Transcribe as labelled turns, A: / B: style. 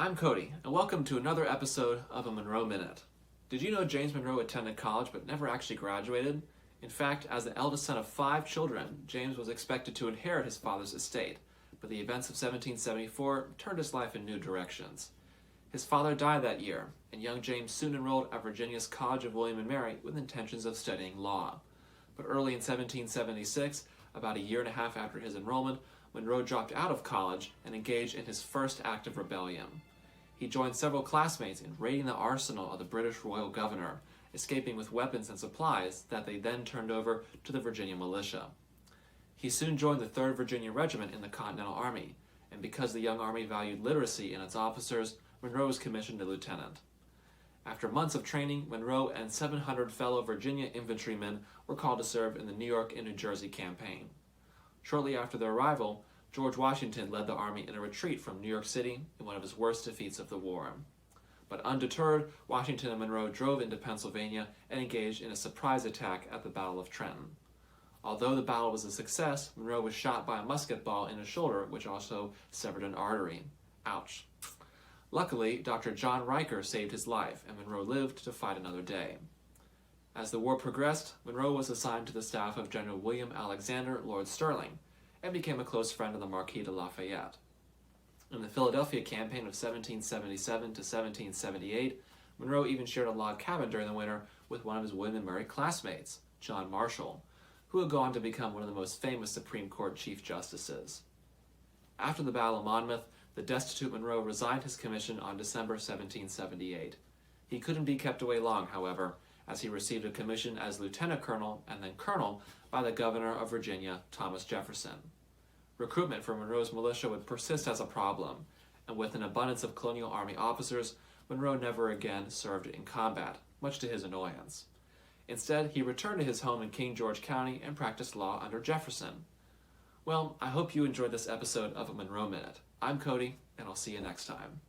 A: I'm Cody, and welcome to another episode of a Monroe Minute. Did you know James Monroe attended college but never actually graduated? In fact, as the eldest son of 5 children, James was expected to inherit his father's estate, but the events of 1774 turned his life in new directions. His father died that year, and young James soon enrolled at Virginia's College of William and Mary with intentions of studying law. But early in 1776, about a year and a half after his enrollment, Monroe dropped out of college and engaged in his first act of rebellion. He joined several classmates in raiding the arsenal of the British royal governor, escaping with weapons and supplies that they then turned over to the Virginia militia. He soon joined the 3rd Virginia Regiment in the Continental Army, and because the young army valued literacy in its officers, Monroe was commissioned a lieutenant. After months of training, Monroe and 700 fellow Virginia infantrymen were called to serve in the New York and New Jersey campaign. Shortly after their arrival, George Washington led the army in a retreat from New York City in one of his worst defeats of the war. But undeterred, Washington and Monroe drove into Pennsylvania and engaged in a surprise attack at the Battle of Trenton. Although the battle was a success, Monroe was shot by a musket ball in his shoulder, which also severed an artery. Ouch. Luckily, Dr. John Riker saved his life, and Monroe lived to fight another day. As the war progressed, Monroe was assigned to the staff of General William Alexander, Lord Stirling, and became a close friend of the Marquis de Lafayette. In the Philadelphia campaign of 1777 to 1778, Monroe even shared a log cabin during the winter with one of his William and Mary classmates, John Marshall, who would go on to become one of the most famous Supreme Court Chief Justices. After the Battle of Monmouth, the destitute Monroe resigned his commission on December 1778. He couldn't be kept away long, however, as he received a commission as lieutenant colonel and then colonel by the governor of Virginia, Thomas Jefferson. Recruitment for Monroe's militia would persist as a problem, and with an abundance of colonial army officers, Monroe never again served in combat, much to his annoyance. Instead, he returned to his home in King George County and practiced law under Jefferson. Well, I hope you enjoyed this episode of a Monroe Minute. I'm Cody, and I'll see you next time.